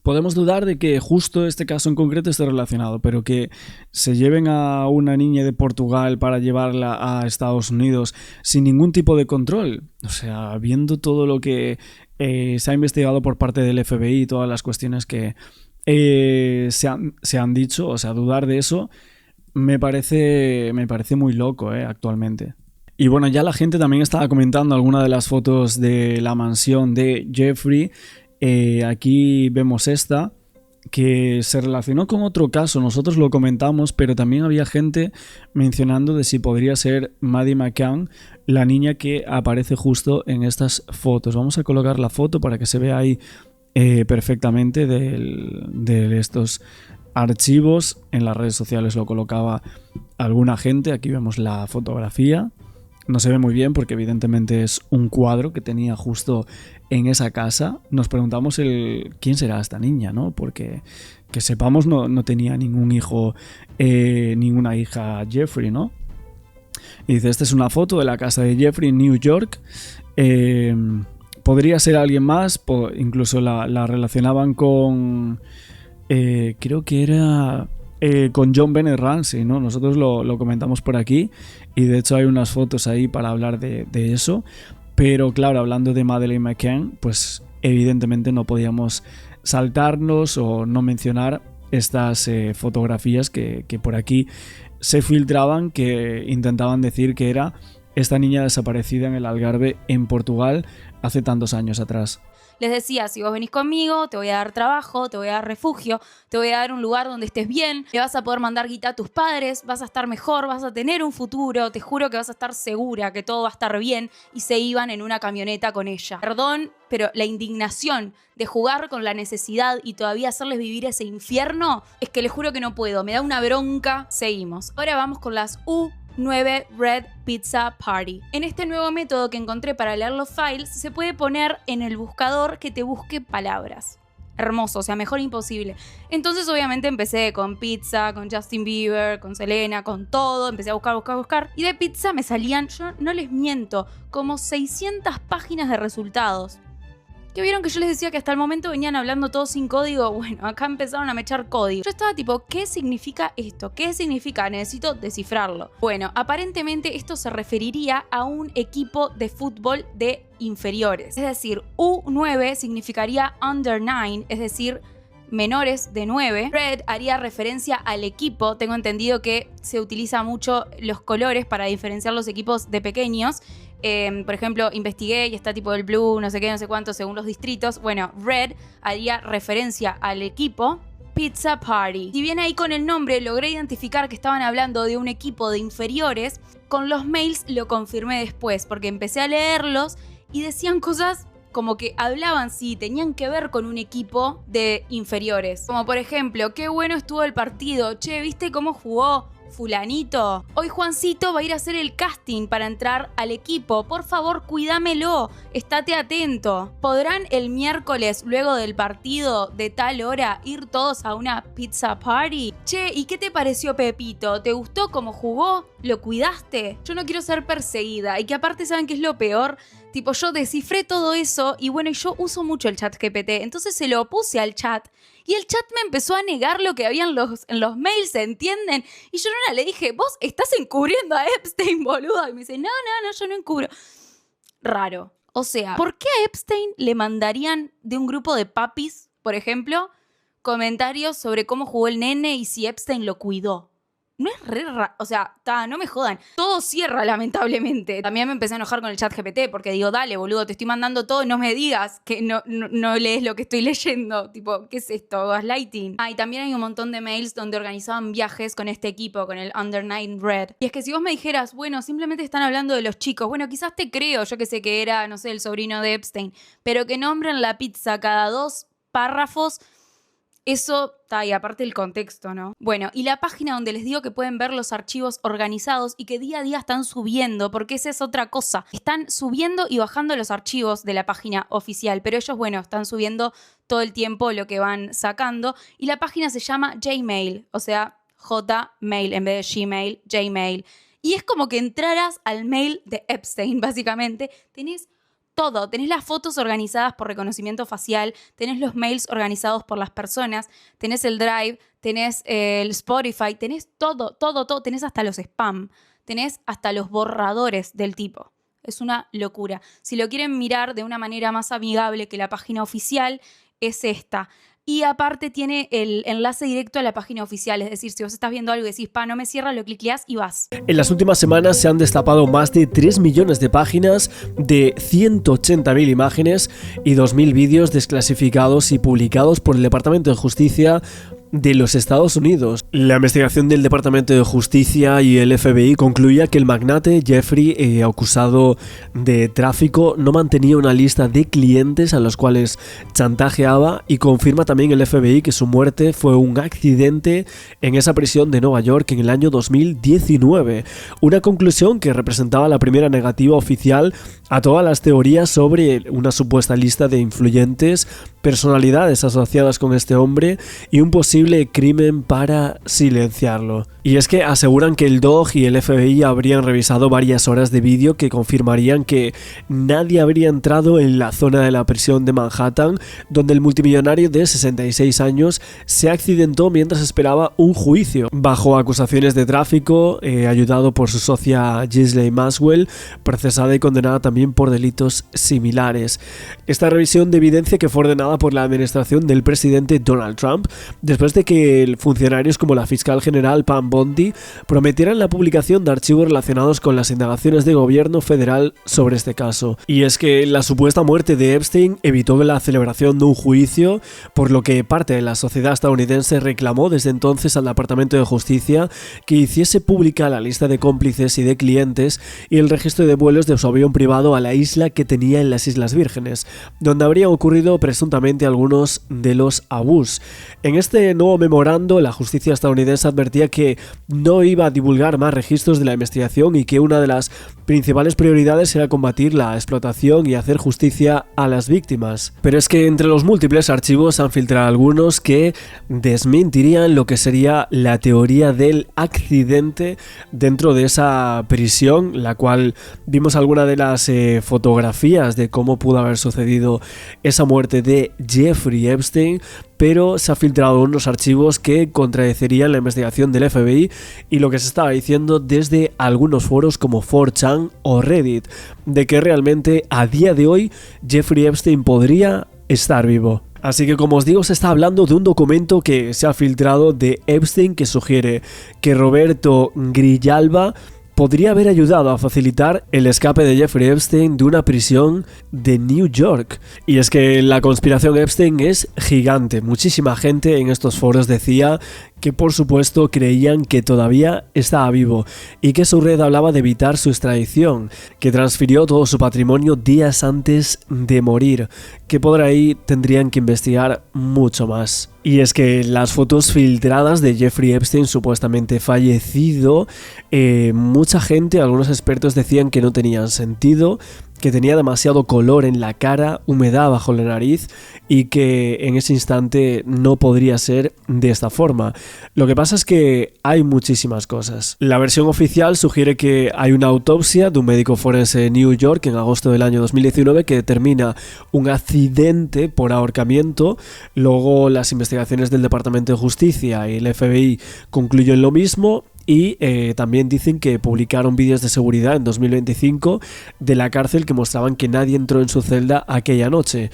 Podemos dudar de que justo este caso en concreto esté relacionado, pero que se lleven a una niña de Portugal para llevarla a Estados Unidos sin ningún tipo de control, o sea, viendo todo lo que se ha investigado por parte del FBI y todas las cuestiones que se han dicho, o sea, dudar de eso me parece muy loco actualmente. Y bueno, ya la gente también estaba comentando algunas de las fotos de la mansión de Jeffrey. Aquí vemos esta que se relacionó con otro caso, nosotros lo comentamos, pero también había gente mencionando de si podría ser Maddie McCann, la niña que aparece justo en estas fotos. Vamos a colocar la foto para que se vea ahí perfectamente de estos archivos. En las redes sociales lo colocaba alguna gente, aquí vemos la fotografía. No se ve muy bien porque evidentemente es un cuadro que tenía justo en esa casa. Nos preguntamos quién será esta niña, ¿no? Porque que sepamos no tenía ningún hijo, ninguna hija Jeffrey, ¿no? Y dice, esta es una foto de la casa de Jeffrey en New York. Podría ser alguien más, incluso la relacionaban con... creo que era... con John Bennett Ramsey, ¿no? Nosotros lo comentamos por aquí y de hecho hay unas fotos ahí para hablar de eso, pero claro, hablando de Madeleine McCann, pues evidentemente no podíamos saltarnos o no mencionar estas fotografías que por aquí se filtraban, que intentaban decir que era esta niña desaparecida en el Algarve en Portugal hace tantos años atrás. Les decía, si vos venís conmigo, te voy a dar trabajo, te voy a dar refugio, te voy a dar un lugar donde estés bien, le vas a poder mandar guita a tus padres, vas a estar mejor, vas a tener un futuro, te juro que vas a estar segura que todo va a estar bien, y se iban en una camioneta con ella. Perdón, pero la indignación de jugar con la necesidad y todavía hacerles vivir ese infierno, es que les juro que no puedo, me da una bronca. Seguimos. Ahora vamos con las 9 Red Pizza Party. En este nuevo método que encontré para leer los files, se puede poner en el buscador que te busque palabras. Hermoso, o sea, mejor imposible. Entonces obviamente empecé con pizza, con Justin Bieber, con Selena, con todo. Empecé a buscar. Y de pizza me salían, yo no les miento, como 600 páginas de resultados. ¿Que vieron que yo les decía que hasta el momento venían hablando todos sin código? Bueno, acá empezaron a mechar código. Yo estaba tipo, ¿qué significa esto? ¿Qué significa? Necesito descifrarlo. Bueno, aparentemente esto se referiría a un equipo de fútbol de inferiores. Es decir, U9 significaría under 9, es decir, menores de 9. Red haría referencia al equipo. Tengo entendido que se utiliza mucho los colores para diferenciar los equipos de pequeños. Por ejemplo, investigué y está tipo el blue, no sé qué, no sé cuánto, según los distritos. Bueno, Red haría referencia al equipo Pizza Party. Si bien ahí con el nombre logré identificar que estaban hablando de un equipo de inferiores, con los mails lo confirmé después, porque empecé a leerlos y decían cosas como que hablaban, sí, tenían que ver con un equipo de inferiores. Como por ejemplo, qué bueno estuvo el partido, che, ¿viste cómo jugó fulanito? Hoy Juancito va a ir a hacer el casting para entrar al equipo. Por favor, cuídamelo. Estate atento. ¿Podrán el miércoles, luego del partido de tal hora, ir todos a una pizza party? Che, ¿y qué te pareció Pepito? ¿Te gustó cómo jugó? ¿Lo cuidaste? Yo no quiero ser perseguida. Y que aparte, ¿saben qué es lo peor? Tipo, yo descifré todo eso y bueno, yo uso mucho el chat GPT. Entonces se lo puse al chat. Y el chat me empezó a negar lo que había en los mails, ¿se entienden? Y yo le dije, vos estás encubriendo a Epstein, boludo. Y me dice, no, yo no encubro. Raro. O sea, ¿por qué a Epstein le mandarían de un grupo de papis, por ejemplo, comentarios sobre cómo jugó el nene y si Epstein lo cuidó? No es re raro, o sea, no me jodan. Todo cierra, lamentablemente. También me empecé a enojar con el chat GPT porque digo, dale, boludo, te estoy mandando todo y no me digas que no lees lo que estoy leyendo. Tipo, ¿qué es esto? Gaslighting. Y también hay un montón de mails donde organizaban viajes con este equipo, con el Under 9 Red. Y es que si vos me dijeras, bueno, simplemente están hablando de los chicos, bueno, quizás te creo, yo que sé que era, no sé, el sobrino de Epstein, pero que nombren la pizza cada 2 párrafos. Eso está, y aparte el contexto, ¿no? Bueno, y la página donde les digo que pueden ver los archivos organizados y que día a día están subiendo, porque esa es otra cosa. Están subiendo y bajando los archivos de la página oficial, pero ellos, bueno, están subiendo todo el tiempo lo que van sacando. Y la página se llama Jmail, o sea, Jmail en vez de Gmail, Jmail. Y es como que entraras al mail de Epstein, básicamente. Tenés todo, tenés las fotos organizadas por reconocimiento facial, tenés los mails organizados por las personas, tenés el Drive, tenés el Spotify, tenés todo, tenés hasta los spam, tenés hasta los borradores del tipo. Es una locura. Si lo quieren mirar de una manera más amigable que la página oficial, es esta. Y aparte tiene el enlace directo a la página oficial, es decir, si vos estás viendo algo y decís, no me cierra, lo clicleás y vas. En las últimas semanas se han destapado más de 3 millones de páginas, de 180.000 imágenes y 2.000 vídeos desclasificados y publicados por el Departamento de Justicia de los Estados Unidos. La investigación del Departamento de Justicia y el FBI concluía que el magnate Jeffrey, acusado de tráfico, no mantenía una lista de clientes a los cuales chantajeaba, y confirma también el FBI que su muerte fue un accidente en esa prisión de Nueva York en el año 2019. Una conclusión que representaba la primera negativa oficial a todas las teorías sobre una supuesta lista de influyentes personalidades asociadas con este hombre y un posible crimen para silenciarlo. Y es que aseguran que el DOJ y el FBI habrían revisado varias horas de vídeo que confirmarían que nadie habría entrado en la zona de la prisión de Manhattan, donde el multimillonario de 66 años se accidentó mientras esperaba un juicio, bajo acusaciones de tráfico, ayudado por su socia Ghislaine Maxwell, procesada y condenada también por delitos similares. Esta revisión de evidencia, que fue ordenada por la administración del presidente Donald Trump, después de que funcionarios como la fiscal general Pam Bondi prometieran la publicación de archivos relacionados con las indagaciones de gobierno federal sobre este caso. Y es que la supuesta muerte de Epstein evitó la celebración de un juicio, por lo que parte de la sociedad estadounidense reclamó desde entonces al Departamento de Justicia que hiciese pública la lista de cómplices y de clientes y el registro de vuelos de su avión privado a la isla que tenía en las Islas Vírgenes, donde habrían ocurrido presuntamente algunos de los abusos. En este nuevo memorando, la justicia estadounidense advertía que no iba a divulgar más registros de la investigación y que una de las principales prioridades era combatir la explotación y hacer justicia a las víctimas. Pero es que entre los múltiples archivos han filtrado algunos que desmentirían lo que sería la teoría del accidente dentro de esa prisión, la cual vimos alguna de las fotografías de cómo pudo haber sucedido esa muerte de Jeffrey Epstein, pero se han filtrado unos archivos que contradecirían la investigación del FBI y lo que se estaba diciendo desde algunos foros como 4chan o Reddit, de que realmente a día de hoy Jeffrey Epstein podría estar vivo. Así que, como os digo, se está hablando de un documento que se ha filtrado de Epstein que sugiere que Roberto Grijalva podría haber ayudado a facilitar el escape de Jeffrey Epstein de una prisión de New York. Y es que la conspiración Epstein es gigante. Muchísima gente en estos foros decía que por supuesto creían que todavía estaba vivo y que su red hablaba de evitar su extradición, que transfirió todo su patrimonio días antes de morir, que por ahí tendrían que investigar mucho más. Y es que las fotos filtradas de Jeffrey Epstein supuestamente fallecido, mucha gente, algunos expertos decían que no tenían sentido, que tenía demasiado color en la cara, humedad bajo la nariz y que en ese instante no podría ser de esta forma. Lo que pasa es que hay muchísimas cosas. La versión oficial sugiere que hay una autopsia de un médico forense de New York en agosto del año 2019 que determina un accidente por ahorcamiento. Luego las investigaciones del Departamento de Justicia y el FBI concluyen lo mismo. Y también dicen que publicaron vídeos de seguridad en 2025 de la cárcel que mostraban que nadie entró en su celda aquella noche.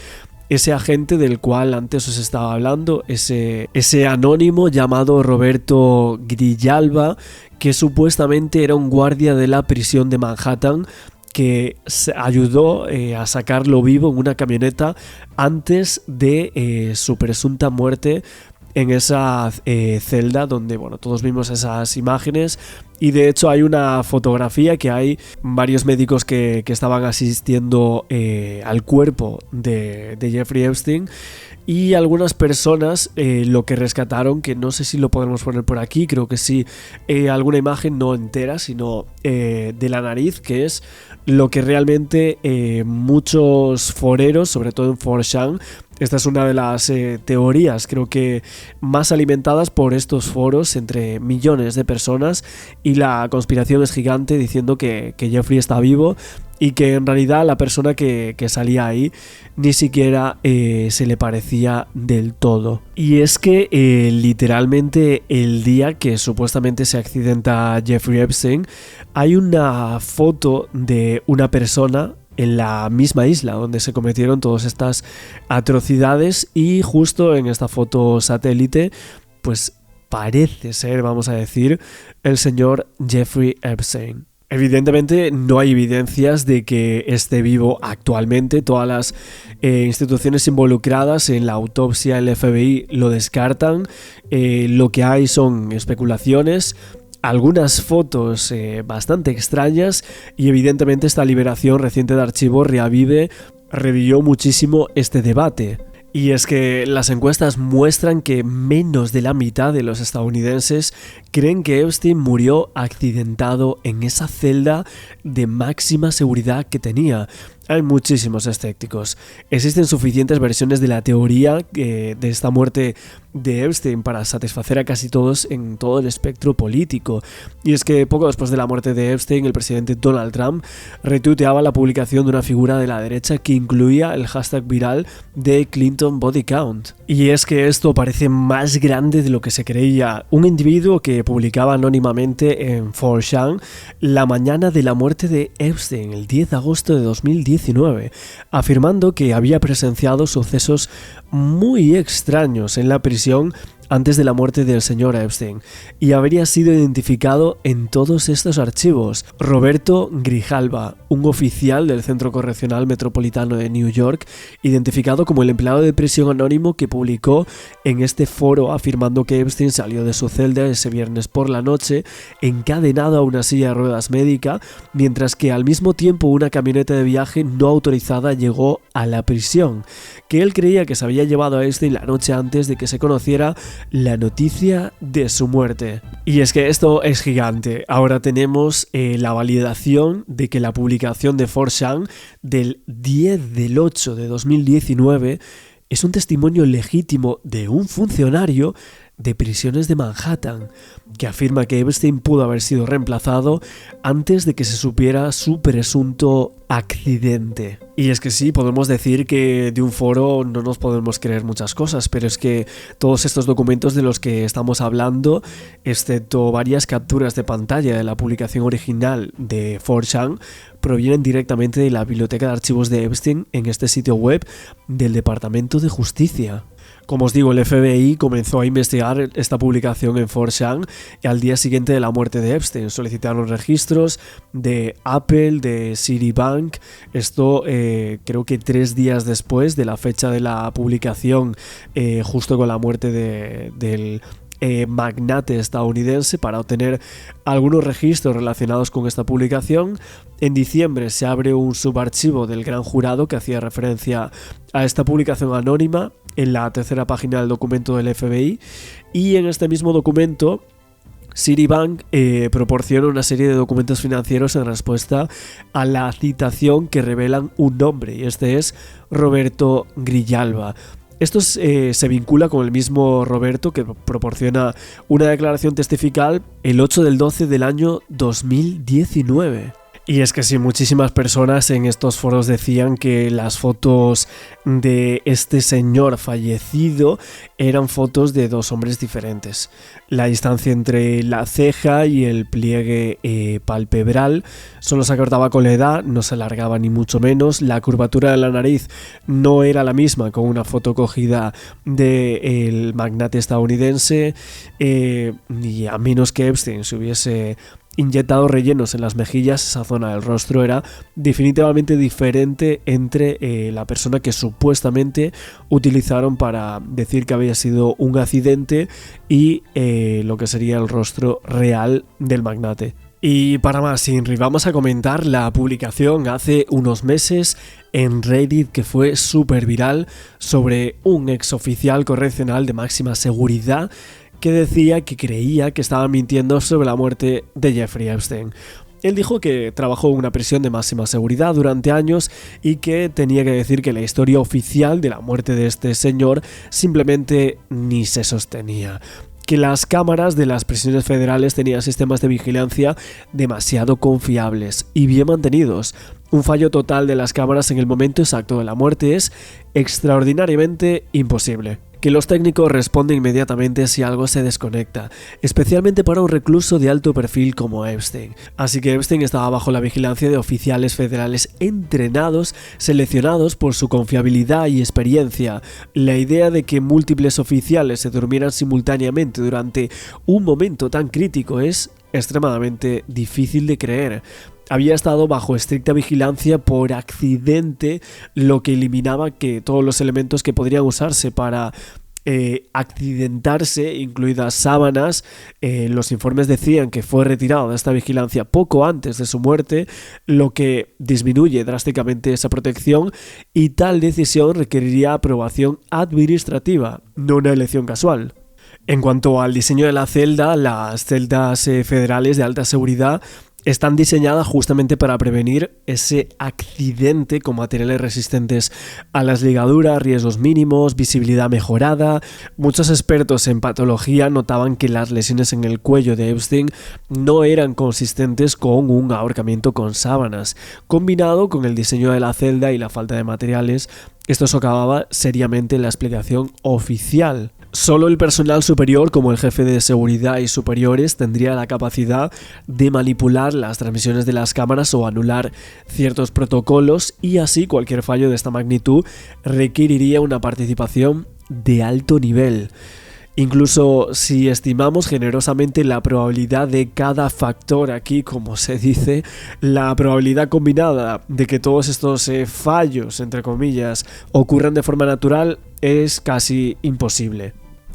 Ese agente del cual antes os estaba hablando, ese anónimo llamado Roberto Grijalva, que supuestamente era un guardia de la prisión de Manhattan, que ayudó a sacarlo vivo en una camioneta antes de su presunta muerte en esa celda donde, bueno, todos vimos esas imágenes. Y de hecho hay una fotografía que hay varios médicos que estaban asistiendo al cuerpo de Jeffrey Epstein. Y algunas personas lo que rescataron, que no sé si lo podemos poner por aquí, creo que sí, alguna imagen no entera, sino de la nariz, que es lo que realmente muchos foreros, sobre todo en 4chan, esta es una de las teorías, creo que más alimentadas por estos foros entre millones de personas, y la conspiración es gigante diciendo que Jeffrey está vivo y que en realidad la persona que salía ahí ni siquiera se le parecía del todo. Y es que literalmente el día que supuestamente se accidenta Jeffrey Epstein, hay una foto de una persona en la misma isla donde se cometieron todas estas atrocidades, y justo en esta foto satélite pues parece ser, vamos a decir, el señor Jeffrey Epstein. Evidentemente no hay evidencias de que esté vivo actualmente. Todas las instituciones involucradas en la autopsia, el FBI, lo descartan. Lo que hay son especulaciones, algunas fotos bastante extrañas, y evidentemente esta liberación reciente de archivos revivió muchísimo este debate. Y es que las encuestas muestran que menos de la mitad de los estadounidenses creen que Epstein murió accidentado en esa celda de máxima seguridad que tenía. Hay muchísimos escépticos. Existen suficientes versiones de la teoría de esta muerte de Epstein para satisfacer a casi todos en todo el espectro político. Y es que poco después de la muerte de Epstein, el presidente Donald Trump retuiteaba la publicación de una figura de la derecha que incluía el hashtag viral de Clinton Body Count. Y es que esto parece más grande de lo que se creía. Un individuo que publicaba anónimamente en 4chan la mañana de la muerte de Epstein, el 10 de agosto de 2019, afirmando que había presenciado sucesos muy extraños en la prisión antes de la muerte del señor Epstein, y habría sido identificado en todos estos archivos. Roberto Grijalva, un oficial del Centro Correccional Metropolitano de New York, identificado como el empleado de prisión anónimo que publicó en este foro afirmando que Epstein salió de su celda ese viernes por la noche encadenado a una silla de ruedas médica, mientras que al mismo tiempo una camioneta de viaje no autorizada llegó a la prisión, que él creía que se había llevado a Epstein la noche antes de que se conociera la noticia de su muerte. Y es que esto es gigante. Ahora tenemos la validación de que la publicación de 4chan del 10 del 8 de 2019 es un testimonio legítimo de un funcionario de prisiones de Manhattan, que afirma que Epstein pudo haber sido reemplazado antes de que se supiera su presunto accidente. Y es que sí, podemos decir que de un foro no nos podemos creer muchas cosas, pero es que todos estos documentos de los que estamos hablando, excepto varias capturas de pantalla de la publicación original de 4chan, provienen directamente de la biblioteca de archivos de Epstein en este sitio web del Departamento de Justicia. Como os digo, el FBI comenzó a investigar esta publicación en 4chan y al día siguiente de la muerte de Epstein solicitaron registros de Apple, de Citibank. Esto creo que 3 días después de la fecha de la publicación, justo con la muerte del magnate estadounidense para obtener algunos registros relacionados con esta publicación. En diciembre se abre un subarchivo del Gran Jurado que hacía referencia a esta publicación anónima en la tercera página del documento del FBI, y en este mismo documento Citibank proporciona una serie de documentos financieros en respuesta a la citación que revelan un nombre, y este es Roberto Grijalva. Esto se vincula con el mismo Roberto que proporciona una declaración testifical el 8 del 12 del año 2019. Y es que sí, muchísimas personas en estos foros decían que las fotos de este señor fallecido eran fotos de dos hombres diferentes. La distancia entre la ceja y el pliegue palpebral solo se acortaba con la edad, no se alargaba ni mucho menos. La curvatura de la nariz no era la misma con una foto cogida del magnate estadounidense, y a menos que Epstein se hubiese inyectado rellenos en las mejillas, esa zona del rostro era definitivamente diferente entre la persona que supuestamente utilizaron para decir que había sido un accidente y lo que sería el rostro real del magnate. Y para más, Inri, vamos a comentar la publicación hace unos meses en Reddit que fue súper viral sobre un exoficial correccional de máxima seguridad que decía que creía que estaba mintiendo sobre la muerte de Jeffrey Epstein. Él dijo que trabajó en una prisión de máxima seguridad durante años y que tenía que decir que la historia oficial de la muerte de este señor simplemente ni se sostenía. Que las cámaras de las prisiones federales tenían sistemas de vigilancia demasiado confiables y bien mantenidos. Un fallo total de las cámaras en el momento exacto de la muerte es extraordinariamente imposible. Que los técnicos responden inmediatamente si algo se desconecta, especialmente para un recluso de alto perfil como Epstein. Así que Epstein estaba bajo la vigilancia de oficiales federales entrenados, seleccionados por su confiabilidad y experiencia. La idea de que múltiples oficiales se durmieran simultáneamente durante un momento tan crítico es extremadamente difícil de creer. Había estado bajo estricta vigilancia por accidente, lo que eliminaba que todos los elementos que podrían usarse para accidentarse, incluidas sábanas. Los informes decían que fue retirado de esta vigilancia poco antes de su muerte, lo que disminuye drásticamente esa protección, y tal decisión requeriría aprobación administrativa, no una elección casual. En cuanto al diseño de la celda, las celdas federales de alta seguridad están diseñadas justamente para prevenir ese accidente con materiales resistentes a las ligaduras, riesgos mínimos, visibilidad mejorada. Muchos expertos en patología notaban que las lesiones en el cuello de Epstein no eran consistentes con un ahorcamiento con sábanas. Combinado con el diseño de la celda y la falta de materiales, esto socavaba seriamente la explicación oficial. Solo el personal superior, como el jefe de seguridad y superiores, tendría la capacidad de manipular las transmisiones de las cámaras o anular ciertos protocolos, y así cualquier fallo de esta magnitud requeriría una participación de alto nivel. Incluso si estimamos generosamente la probabilidad de cada factor aquí, como se dice, la probabilidad combinada de que todos estos fallos, entre comillas, ocurran de forma natural es casi imposible.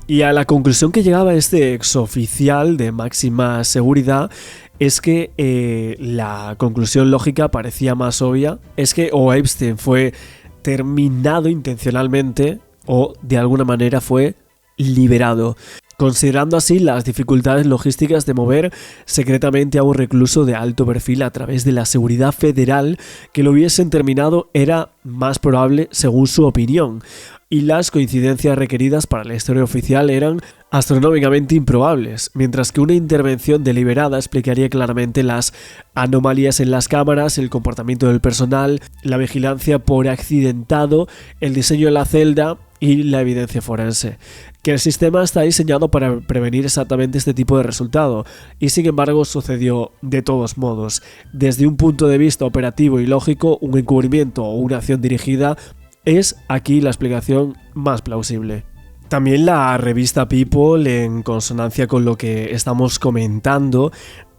Y a la conclusión que llegaba este exoficial de máxima seguridad es que la conclusión lógica parecía más obvia, es que o Epstein fue terminado intencionalmente o de alguna manera fue liberado, considerando así las dificultades logísticas de mover secretamente a un recluso de alto perfil a través de la seguridad federal. Que lo hubiesen terminado era más probable según su opinión, y las coincidencias requeridas para la historia oficial eran astronómicamente improbables, mientras que una intervención deliberada explicaría claramente las anomalías en las cámaras, el comportamiento del personal, la vigilancia por accidentado, el diseño de la celda y la evidencia forense. Que el sistema está diseñado para prevenir exactamente este tipo de resultado, y sin embargo sucedió de todos modos. Desde un punto de vista operativo y lógico, un encubrimiento o una acción dirigida es aquí la explicación más plausible. También la revista People, en consonancia con lo que estamos comentando,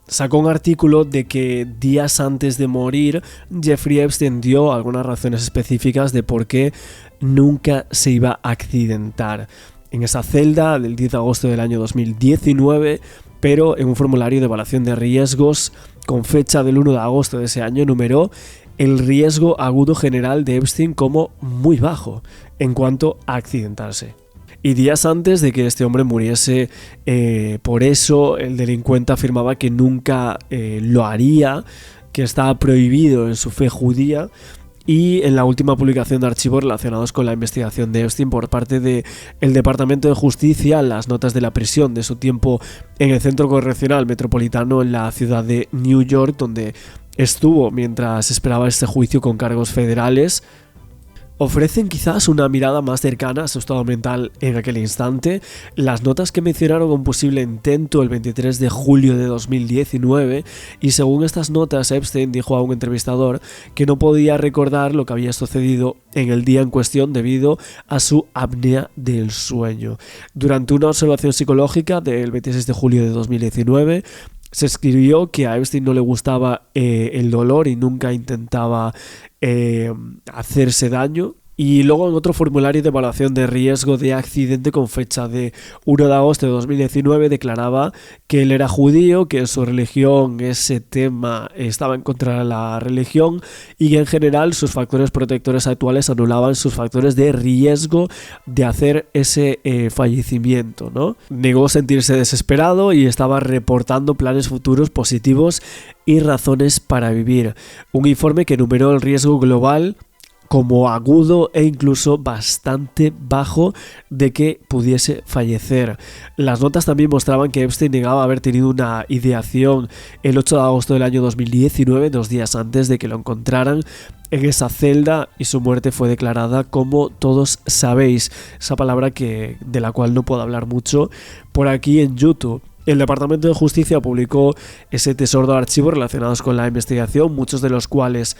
sacó un artículo de que días antes de morir Jeffrey Epstein dio algunas razones específicas de por qué nunca se iba a accidentar. en esa celda del 10 de agosto del año 2019, pero en un formulario de evaluación de riesgos con fecha del 1 de agosto de ese año numeró el riesgo agudo general de Epstein como muy bajo en cuanto a accidentarse. Y días antes de que este hombre muriese, por eso el delincuente afirmaba que nunca lo haría, que estaba prohibido en su fe judía. Y en la última publicación de archivos relacionados con la investigación de Epstein por parte del Departamento de Justicia, las notas de la prisión de su tiempo en el Centro Correccional Metropolitano en la ciudad de New York, donde estuvo mientras esperaba este juicio con cargos federales, ofrecen quizás una mirada más cercana a su estado mental en aquel instante. Las notas que mencionaron un posible intento el 23 de julio de 2019, y según estas notas Epstein dijo a un entrevistador que no podía recordar lo que había sucedido en el día en cuestión debido a su apnea del sueño. Durante una observación psicológica del 26 de julio de 2019, se escribió que a Epstein no le gustaba el dolor y nunca intentaba hacerse daño. Y luego en otro formulario de evaluación de riesgo de accidente con fecha de 1 de agosto de 2019 declaraba que él era judío, que en su religión ese tema estaba en contra de la religión y que en general sus factores protectores actuales anulaban sus factores de riesgo de hacer ese fallecimiento, ¿no? Negó sentirse desesperado y estaba reportando planes futuros positivos y razones para vivir. Un informe que enumeró el riesgo global como agudo e incluso bastante bajo de que pudiese fallecer. Las notas también mostraban que Epstein negaba haber tenido una ideación el 8 de agosto del año 2019, 2 días antes de que lo encontraran en esa celda, y su muerte fue declarada como todos sabéis, esa palabra de la cual no puedo hablar mucho por aquí en YouTube. El Departamento de Justicia publicó ese tesoro de archivos relacionados con la investigación, muchos de los cuales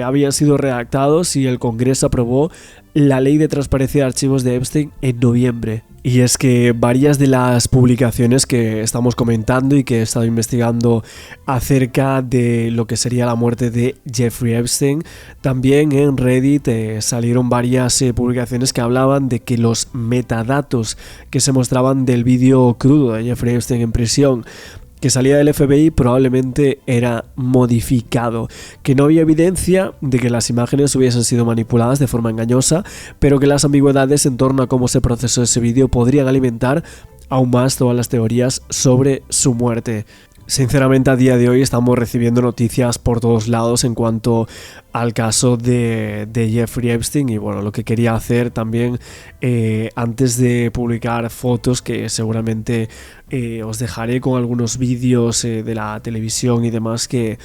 habían sido redactados, y el Congreso aprobó la Ley de Transparencia de Archivos de Epstein en noviembre. Y es que varias de las publicaciones que estamos comentando y que he estado investigando acerca de lo que sería la muerte de Jeffrey Epstein, también en Reddit salieron varias publicaciones que hablaban de que los metadatos que se mostraban del vídeo crudo de Jeffrey Epstein en prisión que salía del FBI probablemente era modificado, que no había evidencia de que las imágenes hubiesen sido manipuladas de forma engañosa, pero que las ambigüedades en torno a cómo se procesó ese vídeo podrían alimentar aún más todas las teorías sobre su muerte. Sinceramente, a día de hoy estamos recibiendo noticias por todos lados en cuanto al caso de Jeffrey Epstein, y bueno, lo que quería hacer también antes de publicar fotos, que seguramente os dejaré con algunos vídeos de la televisión y demás que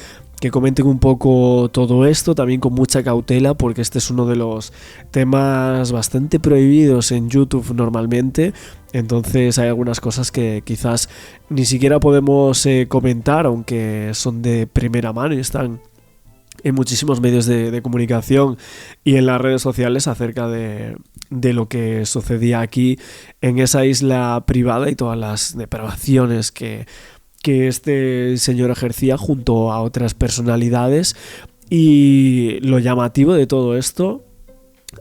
comenten un poco todo esto, también con mucha cautela, porque este es uno de los temas bastante prohibidos en YouTube normalmente. Entonces hay algunas cosas que quizás ni siquiera podemos comentar, aunque son de primera mano y están en muchísimos medios de comunicación y en las redes sociales acerca de lo que sucedía aquí en esa isla privada y todas las depravaciones que este señor ejercía junto a otras personalidades. Y lo llamativo de todo esto,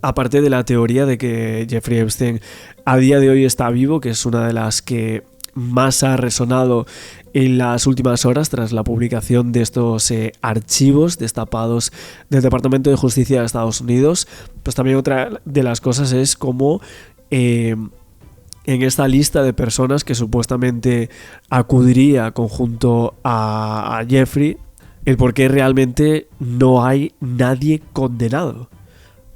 aparte de la teoría de que Jeffrey Epstein a día de hoy está vivo, que es una de las que más ha resonado en las últimas horas tras la publicación de estos archivos destapados del Departamento de Justicia de Estados Unidos, pues también otra de las cosas es cómo en esta lista de personas que supuestamente acudiría conjunto a Jeffrey, el por qué realmente no hay nadie condenado.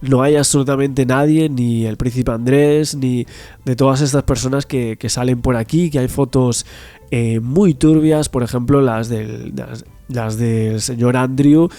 No hay absolutamente nadie, ni el príncipe Andrés, ni de todas estas personas que salen por aquí, que hay fotos muy turbias, por ejemplo las del señor Andrew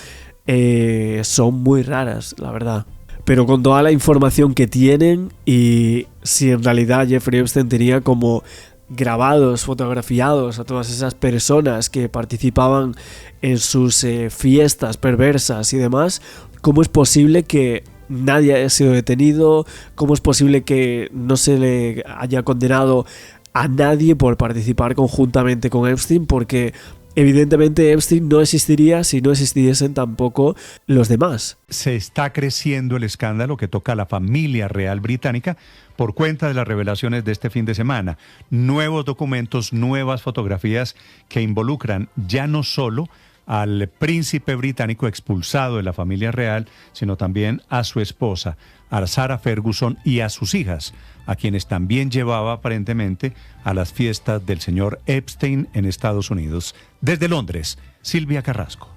son muy raras, la verdad. Pero con toda la información que tienen, y si en realidad Jeffrey Epstein tenía como grabados, fotografiados a todas esas personas que participaban en sus fiestas perversas y demás, ¿cómo es posible que nadie haya sido detenido? ¿Cómo es posible que no se le haya condenado a nadie por participar conjuntamente con Epstein? Porque Evidentemente Epstein no existiría si no existiesen tampoco los demás. Se está creciendo el escándalo que toca a la familia real británica por cuenta de las revelaciones de este fin de semana. Nuevos documentos, nuevas fotografías que involucran ya no solo al príncipe británico expulsado de la familia real, sino también a su esposa, a Sarah Ferguson, y a sus hijas, a quienes también llevaba aparentemente a las fiestas del señor Epstein en Estados Unidos. Desde Londres, Silvia Carrasco.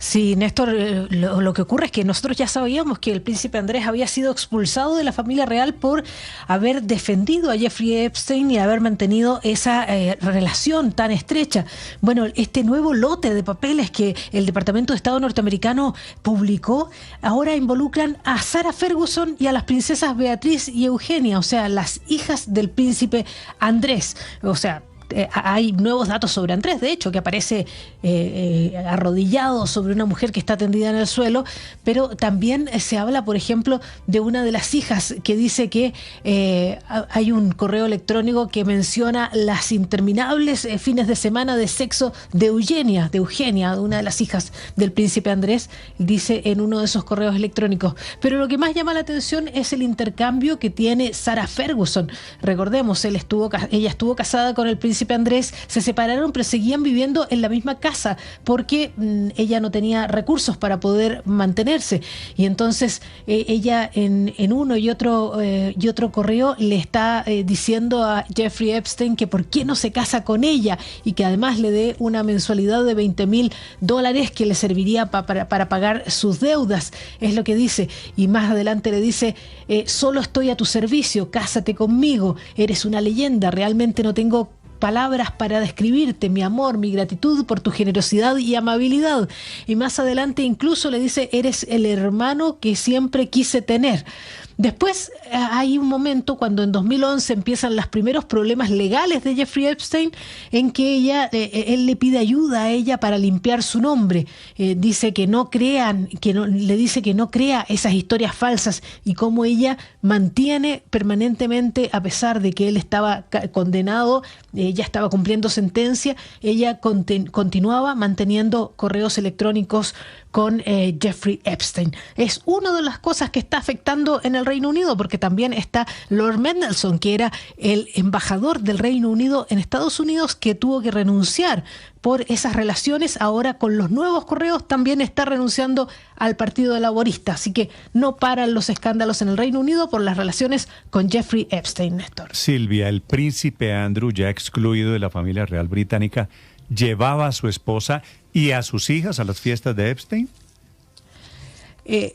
Sí, Néstor, lo que ocurre es que nosotros ya sabíamos que el príncipe Andrés había sido expulsado de la familia real por haber defendido a Jeffrey Epstein y haber mantenido esa relación tan estrecha. Bueno, este nuevo lote de papeles que el Departamento de Estado norteamericano publicó ahora involucran a Sarah Ferguson y a las princesas Beatriz y Eugenia, o sea, las hijas del príncipe Andrés. O sea, hay nuevos datos sobre Andrés, de hecho, que aparece arrodillado sobre una mujer que está tendida en el suelo, pero también se habla, por ejemplo, de una de las hijas que dice que hay un correo electrónico que menciona las interminables fines de semana de sexo de Eugenia, una de las hijas del príncipe Andrés, dice en uno de esos correos electrónicos. Pero lo que más llama la atención es el intercambio que tiene Sarah Ferguson. Recordemos, ella estuvo casada con el príncipe Andrés, se separaron pero seguían viviendo en la misma casa porque ella no tenía recursos para poder mantenerse, y entonces ella en uno y otro correo le está diciendo a Jeffrey Epstein que por qué no se casa con ella y que además le dé una mensualidad de $20,000 que le serviría para pagar sus deudas, es lo que dice. Y más adelante le dice, solo estoy a tu servicio, cásate conmigo, eres una leyenda, realmente no tengo palabras para describirte, mi amor, mi gratitud por tu generosidad y amabilidad. Y más adelante incluso le dice, eres el hermano que siempre quise tener. Después hay un momento cuando en 2011 empiezan los primeros problemas legales de Jeffrey Epstein, en que él le pide ayuda a ella para limpiar su nombre. Dice que le dice que no crea esas historias falsas, y cómo ella mantiene permanentemente, a pesar de que él estaba condenado, ya estaba cumpliendo sentencia, ella continuaba manteniendo correos electrónicos con Jeffrey Epstein. Es una de las cosas que está afectando en el Reino Unido, porque también está Lord Mendelsohn, que era el embajador del Reino Unido en Estados Unidos, que tuvo que renunciar por esas relaciones. Ahora, con los nuevos correos, también está renunciando al Partido Laborista. Así que no paran los escándalos en el Reino Unido por las relaciones con Jeffrey Epstein, Néstor. Silvia, el príncipe Andrew, ya excluido de la familia real británica, ¿llevaba a su esposa y a sus hijas a las fiestas de Epstein?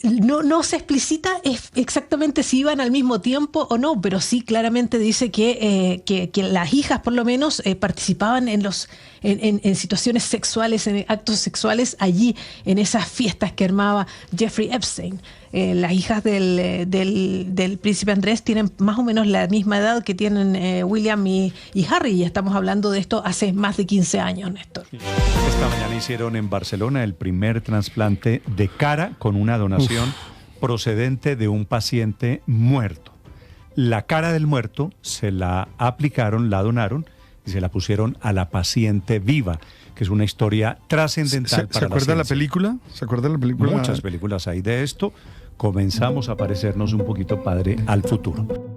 No se explicita exactamente si iban al mismo tiempo o no, pero sí claramente dice que las hijas por lo menos participaban en situaciones sexuales, en actos sexuales allí, en esas fiestas que armaba Jeffrey Epstein. Las hijas del príncipe Andrés tienen más o menos la misma edad que tienen William y Harry, y estamos hablando de esto hace más de 15 años, Néstor. Esta mañana hicieron en Barcelona el primer trasplante de cara con una donación procedente de un paciente muerto. La cara del muerto se la aplicaron, la donaron y se la pusieron a la paciente viva, que es una historia trascendental para la ciencia. ¿Se acuerda la película? ¿Se acuerda la película? Muchas películas hay de esto. Comenzamos a parecernos un poquito, padre, al futuro.